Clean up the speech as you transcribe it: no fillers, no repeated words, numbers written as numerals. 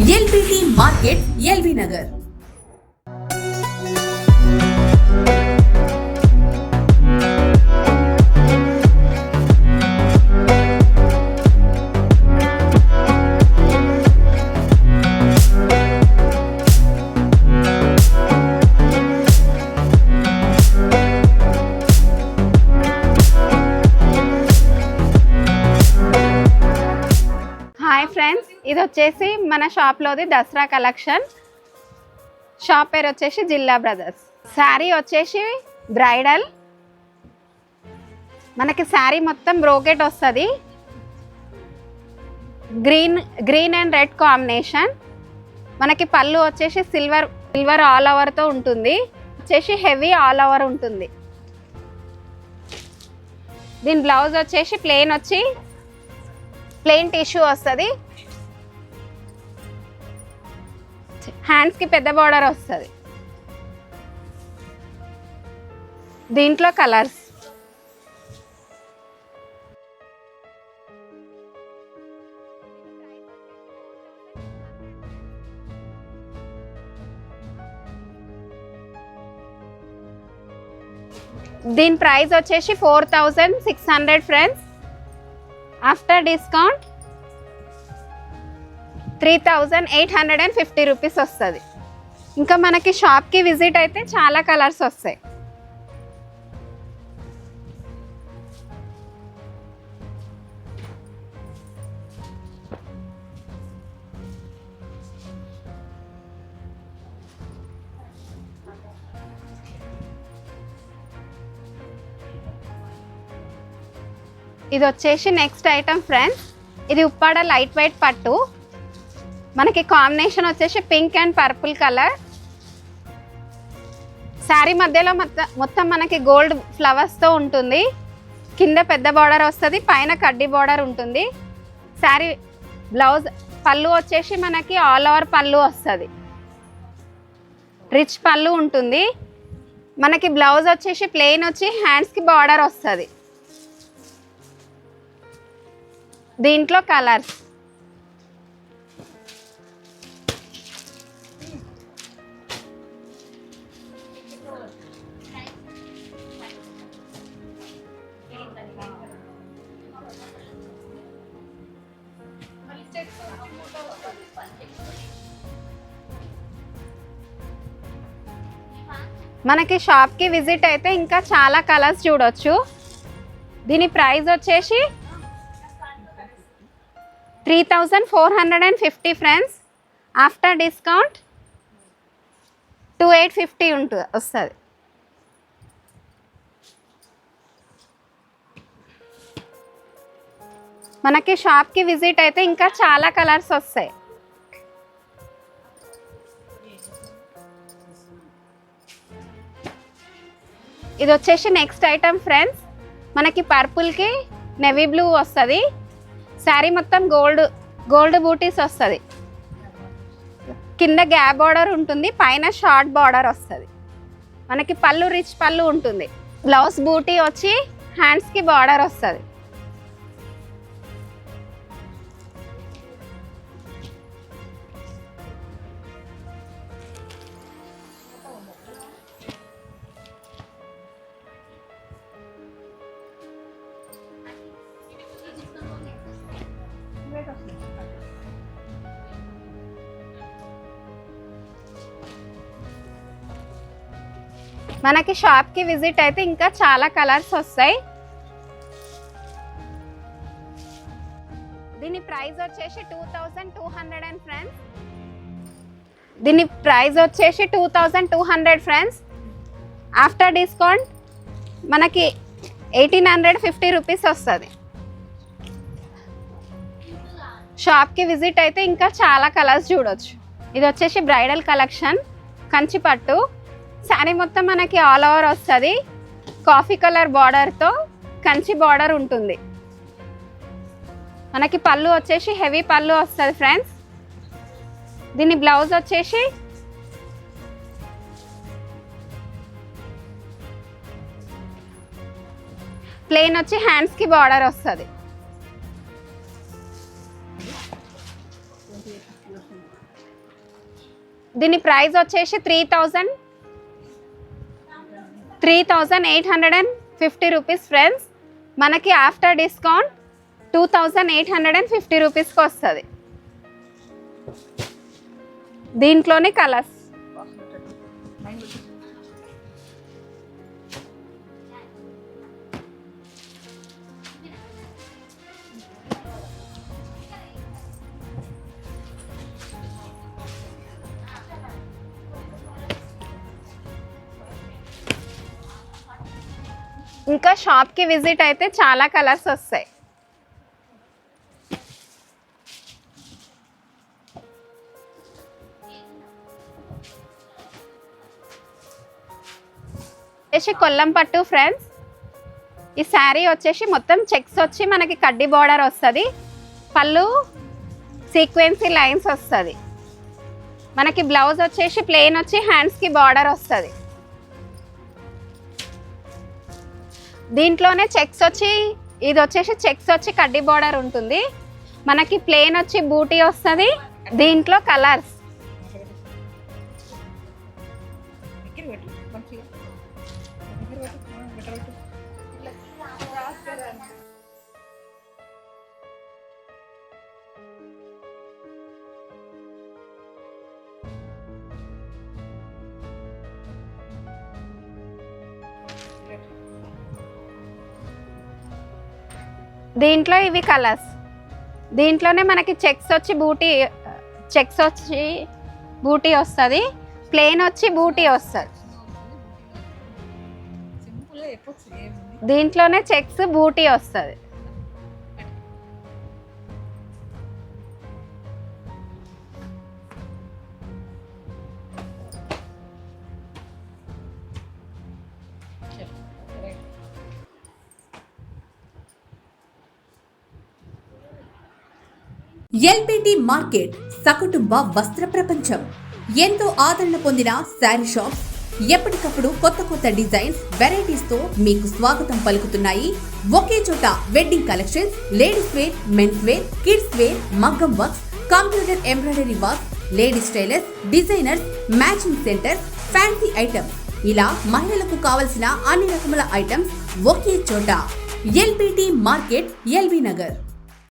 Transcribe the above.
LBT market, LB Nagar. Hi friends, ఇది వచ్చేసి మన షాప్లోది దసరా కలెక్షన్. షాప్ పేరు వచ్చేసి జిల్లా బ్రదర్స్. శారీ వచ్చేసి బ్రైడల్, మనకి శారీ మొత్తం బ్రోకెట్ వస్తుంది. Green and red combination. మనకి పళ్ళు వచ్చేసి సిల్వర్ ఆల్ ఓవర్తో ఉంటుంది. వచ్చేసి హెవీ ఆల్ ఓవర్ ఉంటుంది. దీని బ్లౌజ్ వచ్చేసి ప్లెయిన్ టిష్యూ వస్తుంది. హ్యాండ్స్కి పెద్ద బార్డర్ వస్తుంది. దీంట్లో కలర్స్ దీని ప్రైస్ వచ్చేసి 4600 ఫ్రెండ్స్. ఆఫ్టర్ డిస్కౌంట్ 3850 రూపీస్ వస్తుంది. ఇంకా మనకి షాప్కి విజిట్ అయితే చాలా కలర్స్ వస్తాయి. ఇది వచ్చేసి నెక్స్ట్ ఐటమ్ ఫ్రెండ్స్. ఇది ఉప్పాడ లైట్ వెయిట్ పట్టు. మనకి కాంబినేషన్ వచ్చేసి pink and purple colour. Sari మధ్యలో మొత్తం మనకి గోల్డ్ ఫ్లవర్స్తో ఉంటుంది. కింద పెద్ద బార్డర్ వస్తుంది, పైన కడ్డీ బార్డర్ ఉంటుంది. శారీ బ్లౌజ్ పళ్ళు వచ్చేసి మనకి ఆల్ ఓవర్ పళ్ళు వస్తుంది. రిచ్ పళ్ళు ఉంటుంది. మనకి బ్లౌజ్ వచ్చేసి ప్లెయిన్ వచ్చి హ్యాండ్స్కి బార్డర్ వస్తుంది. దీంట్లో కలర్స్ మనకి షాప్కి విజిట్ అయితే ఇంకా చాలా కలర్స్ చూడొచ్చు. దీని ప్రైస్ వచ్చేసి 3450 ఫ్రెండ్స్. ఆఫ్టర్ డిస్కౌంట్ 2850 వస్తుంది. మనకి షాప్కి విజిట్ అయితే ఇంకా చాలా కలర్స్ వస్తాయి. ఇది వచ్చేసి నెక్స్ట్ ఐటమ్ ఫ్రెండ్స్. మనకి పర్పుల్కి నెవీ బ్లూ వస్తుంది. శారీ మొత్తం గోల్డ్ బూటీస్ వస్తుంది. కింద గ్యాప్ బార్డర్ ఉంటుంది, పైన షార్ట్ బార్డర్ వస్తుంది. మనకి పళ్ళు రిచ్ పళ్ళు ఉంటుంది. బ్లౌజ్ బూటీ వచ్చి హ్యాండ్స్కి బార్డర్ వస్తుంది. మనకి షాప్కి విజిట్ అయితే ఇంకా చాలా కలర్స్ వస్తాయి. దీని ప్రైస్ వచ్చేసి 2200 ఫ్రెండ్స్. దీని ప్రైస్ వచ్చేసి 2200 ఫ్రెండ్స్. ఆఫ్టర్ డిస్కౌంట్ మనకి 1850 రూపీస్ వస్తుంది. షాప్కి విజిట్ అయితే ఇంకా చాలా కలర్స్ చూడొచ్చు. ఇది వచ్చేసి బ్రైడల్ కలెక్షన్, కంచి పట్టు. శారీ మొత్తం మనకి ఆల్ ఓవర్ వస్తుంది. కాఫీ కలర్ బార్డర్తో కంచి బార్డర్ ఉంటుంది. మనకి పళ్ళు వచ్చేసి హెవీ పళ్ళు వస్తుంది ఫ్రెండ్స్. దీని బ్లౌజ్ వచ్చేసి ప్లెయిన్ వచ్చి హ్యాండ్స్ కి బార్డర్ వస్తుంది. దీని ప్రైస్ వచ్చేసి 3,850 రూపీస్ ఫ్రెండ్స్. మనకి ఆఫ్టర్ డిస్కౌంట్ 2,850 రూపీస్కి వస్తుంది. దీంట్లోనే కలర్స్. ఇంకా షాప్కి విజిట్ అయితే చాలా కలర్స్ వస్తాయి. కొల్లం పట్టు ఫ్రెండ్స్. ఈ శారీ వచ్చేసి మొత్తం చెక్స్ వచ్చి మనకి కడ్డీ బార్డర్ వస్తుంది. పళ్ళు సీక్వెన్సీ లైన్స్ వస్తుంది. మనకి బ్లౌజ్ వచ్చేసి ప్లెయిన్ వచ్చి హ్యాండ్స్కి బార్డర్ వస్తుంది. దీంట్లోనే చెక్స్ వచ్చి ఇది వచ్చేసి చెక్స్ వచ్చి కడ్డీ బార్డర్ ఉంటుంది. మనకి ప్లెయిన్ వచ్చి బూటీ వస్తుంది. దీంట్లో కలర్స్. దీంట్లో ఇవి కలర్స్. దీంట్లోనే మనకి చెక్స్ వచ్చి బూటీ వస్తుంది. ప్లెయిన్ వచ్చి బూటీ వస్తుంది. దీంట్లోనే చెక్స్ బూటీ వస్తుంది. ఎల్బిటి మార్కెట్ సకుటుంబ వస్త్ర ప్రపంచం. ఎంతో ఆదరణ పొందిన శారీ షాప్ ఎప్పటికప్పుడు కొత్త కొత్త డిజైన్స్, వెరైటీస్ తో మీకు స్వాగతం పలుకుతున్నాయి. ఒకే చోట wedding collections, ladies wear, men's wear, kids wear, మగ్గం works, computer embroidery work, ladies tailors, designers, matching centre, fancy items, ఇలా మహిళలకు కావలసిన అన్ని రకముల ఐటమ్స్ ఒకే చోట. LBT market, LB Nagar.